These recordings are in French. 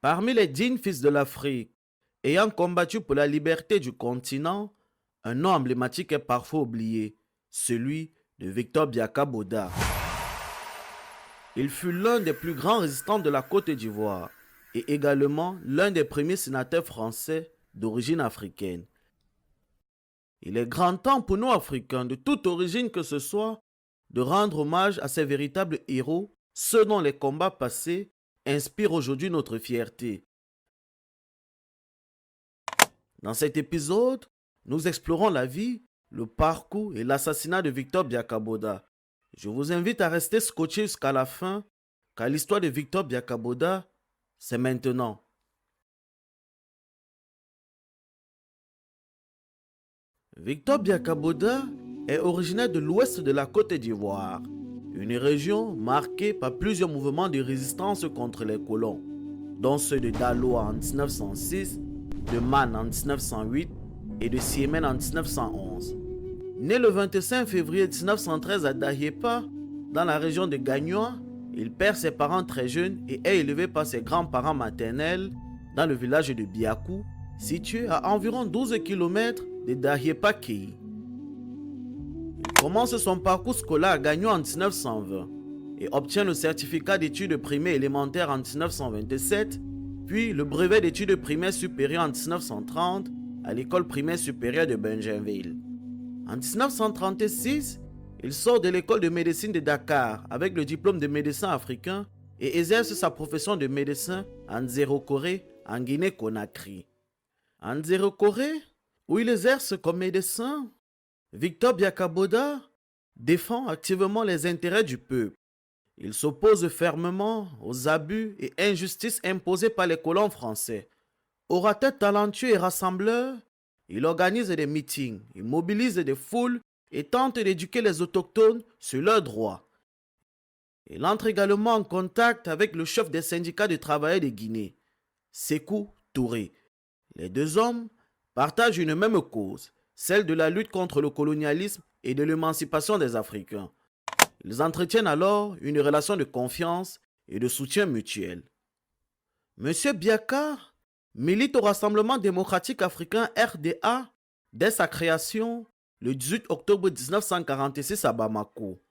Parmi les dignes fils de l'Afrique, ayant combattu pour la liberté du continent, un nom emblématique est parfois oublié, celui de Victor Biaka-Boda. Il fut l'un des plus grands résistants de la Côte d'Ivoire et également l'un des premiers sénateurs français d'origine africaine. Il est grand temps pour nous Africains, de toute origine que ce soit, de rendre hommage à ces véritables héros, ceux dont les combats passés inspirent aujourd'hui notre fierté. Dans cet épisode, nous explorons la vie, le parcours et l'assassinat de Victor Biaka-Boda. Je vous invite à rester scotché jusqu'à la fin, car l'histoire de Victor Biaka-Boda, c'est maintenant. Victor Biaka-Boda est originaire de l'ouest de la Côte d'Ivoire, une région marquée par plusieurs mouvements de résistance contre les colons, dont ceux de Daloa en 1906, de Man en 1908 et de Siémen en 1911. Né le 25 février 1913 à Dahiépa, dans la région de Gagnoa, il perd ses parents très jeunes et est élevé par ses grands-parents maternels dans le village de Biakou, situé à environ 12 km de Dahiépa-Kei. Il commence son parcours scolaire à Gagnoa en 1920 et obtient le certificat d'études primaires élémentaires en 1927, puis le brevet d'études primaires supérieures en 1930 à l'école primaire supérieure de Benjaminville. En 1936, il sort de l'école de médecine de Dakar avec le diplôme de médecin africain et exerce sa profession de médecin à Nzéro-Koré, en Guinée-Conakry. En Nzéro-Koré, où il exerce comme médecin, Victor Biaka-Boda défend activement les intérêts du peuple. Il s'oppose fermement aux abus et injustices imposés par les colons français. Orateur talentueux et rassembleur, il organise des meetings, il mobilise des foules et tente d'éduquer les autochtones sur leurs droits. Il entre également en contact avec le chef des syndicats de travailleurs de Guinée, Sékou Touré. Les deux hommes partagent une même cause, celle de la lutte contre le colonialisme et de l'émancipation des Africains. Ils entretiennent alors une relation de confiance et de soutien mutuel. Monsieur Biaka milite au Rassemblement démocratique africain RDA dès sa création le 18 octobre 1946 à Bamako.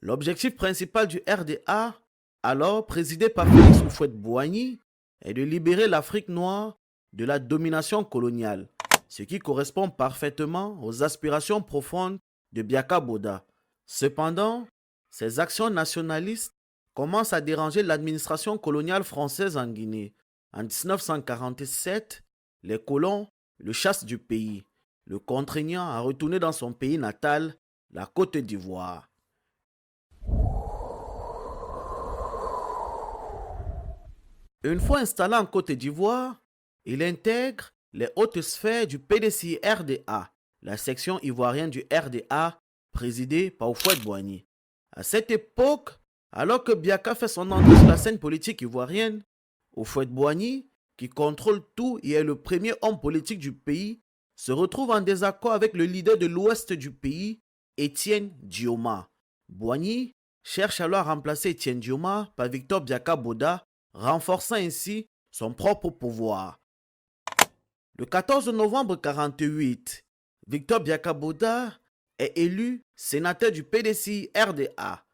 L'objectif principal du RDA, alors présidé par Félix Houphouët-Boigny, est de libérer l'Afrique noire de la domination coloniale, ce qui correspond parfaitement aux aspirations profondes de Biaka-Boda. Cependant, ces actions nationalistes commencent à déranger l'administration coloniale française en Guinée. En 1947, les colons le chassent du pays, le contraignant à retourner dans son pays natal, la Côte d'Ivoire. Une fois installé en Côte d'Ivoire, il intègre les hautes sphères du PDCI-RDA, la section ivoirienne du RDA présidée par Houphouët-Boigny. À cette époque, alors que Biaka fait son entrée sur la scène politique ivoirienne, Houphouët-Boigny, qui contrôle tout et est le premier homme politique du pays, se retrouve en désaccord avec le leader de l'ouest du pays, Étienne Dioma. Boigny cherche alors à remplacer Étienne Dioma par Victor Biaka-Boda, renforçant ainsi son propre pouvoir. Le 14 novembre 1948, Victor Biaka-Boda est élu sénateur du PDCI-RDA.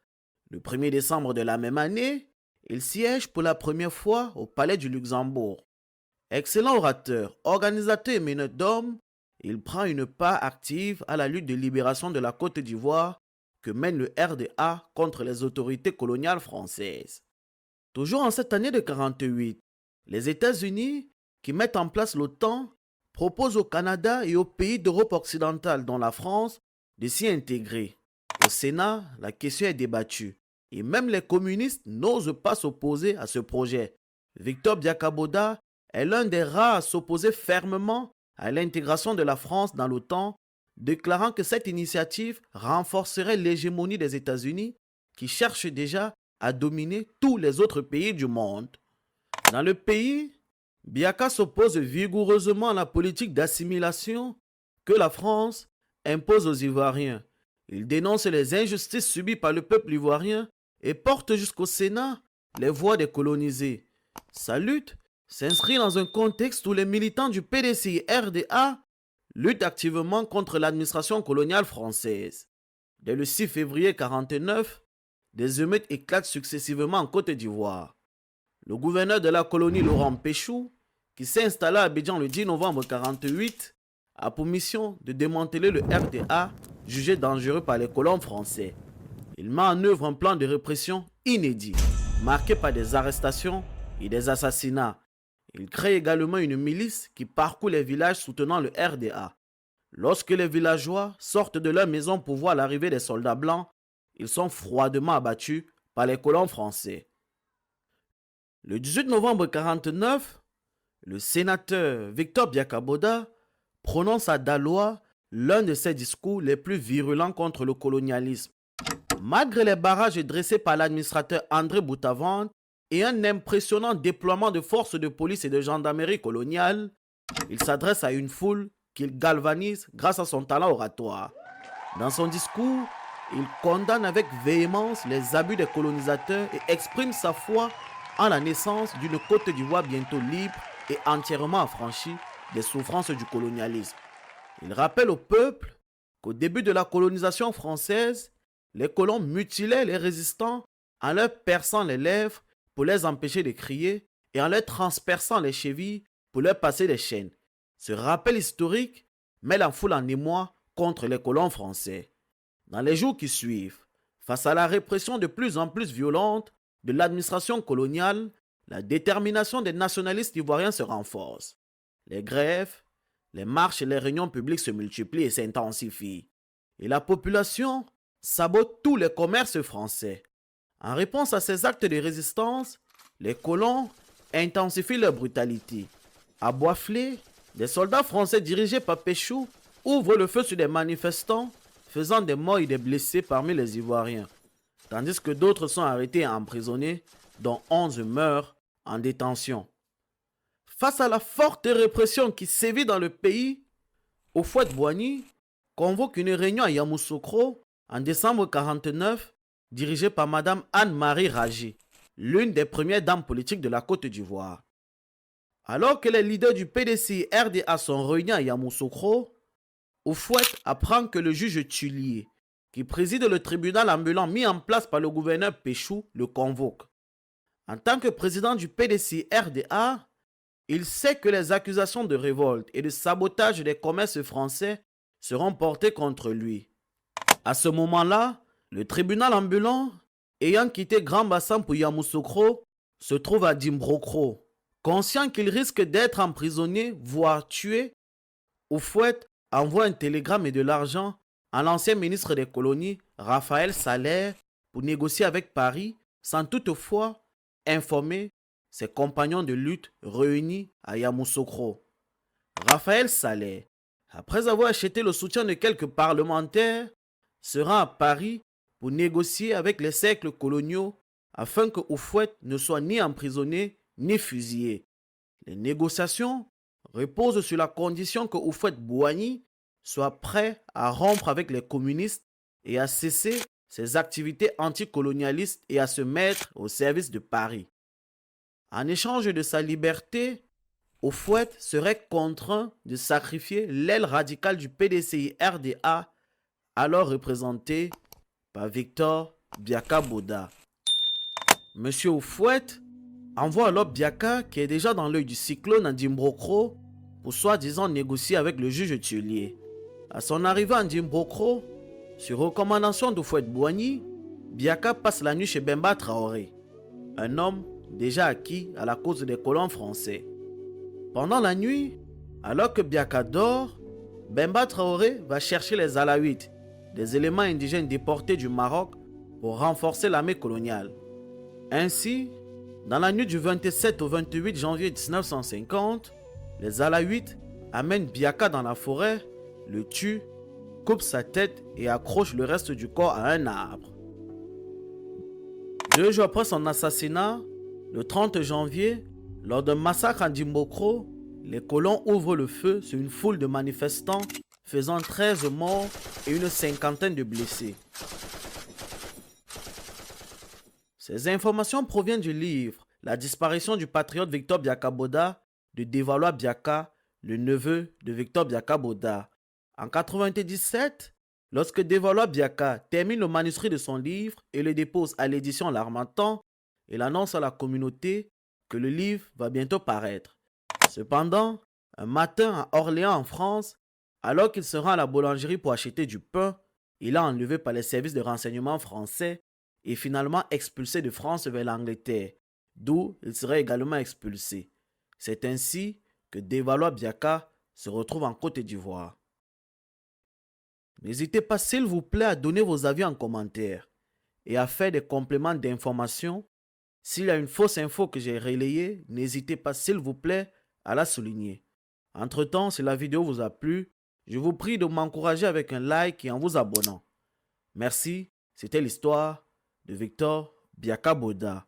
Le 1er décembre de la même année, il siège pour la première fois au Palais du Luxembourg. Excellent orateur, organisateur et meneur d'hommes, il prend une part active à la lutte de libération de la Côte d'Ivoire que mène le RDA contre les autorités coloniales françaises. Toujours en cette année de 1948, les États-Unis, qui mettent en place l'OTAN, proposent au Canada et aux pays d'Europe occidentale, dont la France, de s'y intégrer. Au Sénat, la question est débattue. Et même les communistes n'osent pas s'opposer à ce projet. Victor Biaka-Boda est l'un des rares à s'opposer fermement à l'intégration de la France dans l'OTAN, déclarant que cette initiative renforcerait l'hégémonie des États-Unis qui cherchent déjà à dominer tous les autres pays du monde. Dans le pays, Biaka s'oppose vigoureusement à la politique d'assimilation que la France impose aux Ivoiriens. Il dénonce les injustices subies par le peuple ivoirien et porte jusqu'au Sénat les voix des colonisés. Sa lutte s'inscrit dans un contexte où les militants du PDCI-RDA luttent activement contre l'administration coloniale française. Dès le 6 février 1949, des émeutes éclatent successivement en Côte d'Ivoire. Le gouverneur de la colonie, Laurent Péchou, qui s'est installé à Abidjan le 10 novembre 1948, a pour mission de démanteler le RDA, jugé dangereux par les colons français. Il met en œuvre un plan de répression inédit, marqué par des arrestations et des assassinats. Il crée également une milice qui parcourt les villages soutenant le RDA. Lorsque les villageois sortent de leur maison pour voir l'arrivée des soldats blancs, ils sont froidement abattus par les colons français. Le 18 novembre 1949, le sénateur Victor Biakaboda prononce à Daloa l'un de ses discours les plus virulents contre le colonialisme. Malgré les barrages dressés par l'administrateur André Boutavante et un impressionnant déploiement de forces de police et de gendarmerie coloniale, il s'adresse à une foule qu'il galvanise grâce à son talent oratoire. Dans son discours, il condamne avec véhémence les abus des colonisateurs et exprime sa foi en la naissance d'une Côte d'Ivoire bientôt libre et entièrement affranchie des souffrances du colonialisme. Il rappelle au peuple qu'au début de la colonisation française, les colons mutilaient les résistants en leur perçant les lèvres pour les empêcher de crier et en leur transperçant les chevilles pour leur passer des chaînes. Ce rappel historique met la foule en émoi contre les colons français. Dans les jours qui suivent, face à la répression de plus en plus violente de l'administration coloniale, la détermination des nationalistes ivoiriens se renforce. Les grèves, les marches et les réunions publiques se multiplient et s'intensifient. Et la population sabote tous les commerces français. En réponse à ces actes de résistance, les colons intensifient leur brutalité. À Boisflé, des soldats français dirigés par Péchou ouvrent le feu sur des manifestants, faisant des morts et des blessés parmi les Ivoiriens, tandis que d'autres sont arrêtés et emprisonnés, dont 11 meurent en détention. Face à la forte répression qui sévit dans le pays, Houphouët-Boigny convoque une réunion à Yamoussoukro en décembre 1949, dirigée par Madame Anne-Marie Ragy, l'une des premières dames politiques de la Côte d'Ivoire. Alors que les leaders du PDCI-RDA sont réunis à Yamoussoukro, Houphouët apprend que le juge Tullier, qui préside le tribunal ambulant mis en place par le gouverneur Péchou, le convoque. En tant que président du PDCI-RDA, il sait que les accusations de révolte et de sabotage des commerces français seront portées contre lui. À ce moment-là, le tribunal ambulant, ayant quitté Grand Bassam pour Yamoussoukro, se trouve à Dimbrokro. Conscient qu'il risque d'être emprisonné, voire tué, Houphouët envoie un télégramme et de l'argent à l'ancien ministre des colonies, Raphaël Salaire, pour négocier avec Paris, sans toutefois informer ses compagnons de lutte réunis à Yamoussoukro. Raphaël Salaire, après avoir acheté le soutien de quelques parlementaires, se rend à Paris pour négocier avec les cercles coloniaux afin que Houphouët ne soit ni emprisonné ni fusillé. Les négociations reposent sur la condition que Houphouët-Boigny soit prêt à rompre avec les communistes et à cesser ses activités anticolonialistes et à se mettre au service de Paris. En échange de sa liberté, Houphouët serait contraint de sacrifier l'aile radicale du PDCI-RDA, alors représentée par Victor Biakaboda. Monsieur Houphouët envoie alors Biaka, qui est déjà dans l'œil du cyclone à Dimbrokro, pour soi-disant négocier avec le juge Tullier. À son arrivée à Dimbrokro, sur recommandation d'Houphouët-Boigny, Biaka passe la nuit chez Bemba Traoré, un homme déjà acquis à la cause des colons français. Pendant la nuit, alors que Biaka dort, Bemba Traoré va chercher les Alaouites, des éléments indigènes déportés du Maroc, pour renforcer l'armée coloniale. Ainsi, dans la nuit du 27 au 28 janvier 1950, les Alaouites amènent Biaka dans la forêt, le tuent, coupent sa tête et accrochent le reste du corps à un arbre. 2 jours après son assassinat, le 30 janvier, lors d'un massacre à Dimbrokro, les colons ouvrent le feu sur une foule de manifestants, faisant 13 morts et une cinquantaine de blessés. Ces informations proviennent du livre la disparition du patriote Victor Biaka-Boda de Devalois Biaka, le neveu de Victor Biaka-Boda. En 1997, lorsque Devalois Biaka termine le manuscrit de son livre et le dépose à l'édition L'Harmattan, il annonce à la communauté que le livre va bientôt paraître. Cependant, un matin à Orléans en France, alors qu'il se rend à la boulangerie pour acheter du pain, il est enlevé par les services de renseignement français et finalement expulsé de France vers l'Angleterre, d'où il serait également expulsé. C'est ainsi que Devalois Biaka se retrouve en Côte d'Ivoire. N'hésitez pas s'il vous plaît à donner vos avis en commentaire et à faire des compléments d'information. S'il y a une fausse info que j'ai relayée, n'hésitez pas s'il vous plaît à la souligner. Entre-temps, si la vidéo vous a plu, je vous prie de m'encourager avec un like et en vous abonnant. Merci, c'était l'histoire de Victor Biaka-Boda.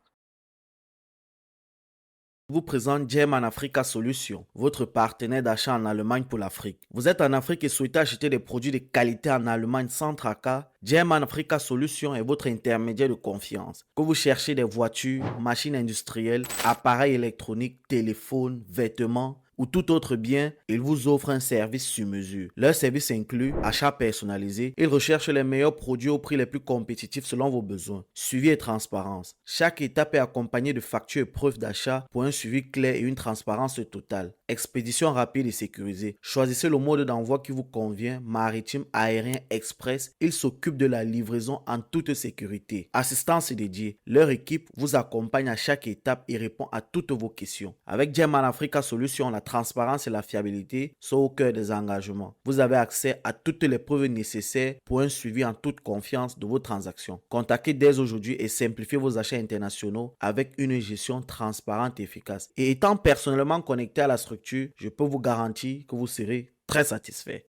Je vous présente German Africa Solutions, votre partenaire d'achat en Allemagne pour l'Afrique. Vous êtes en Afrique et souhaitez acheter des produits de qualité en Allemagne sans tracas? German Africa Solutions est votre intermédiaire de confiance. Que vous cherchez des voitures, machines industrielles, appareils électroniques, téléphones, vêtements ou tout autre bien, ils vous offrent un service sur mesure. Leur service inclut achat personnalisé. Ils recherchent les meilleurs produits au prix les plus compétitifs selon vos besoins. Suivi et transparence. Chaque étape est accompagnée de factures et preuves d'achat pour un suivi clair et une transparence totale. Expédition rapide et sécurisée. Choisissez le mode d'envoi qui vous convient, maritime, aérien, express. Ils s'occupent de la livraison en toute sécurité. Assistance dédiée. Leur équipe vous accompagne à chaque étape et répond à toutes vos questions. Avec German Africa Solutions, la transparence et la fiabilité sont au cœur des engagements. Vous avez accès à toutes les preuves nécessaires pour un suivi en toute confiance de vos transactions. Contactez dès aujourd'hui et simplifiez vos achats internationaux avec une gestion transparente et efficace. Et étant personnellement connecté à la structure, je peux vous garantir que vous serez très satisfait.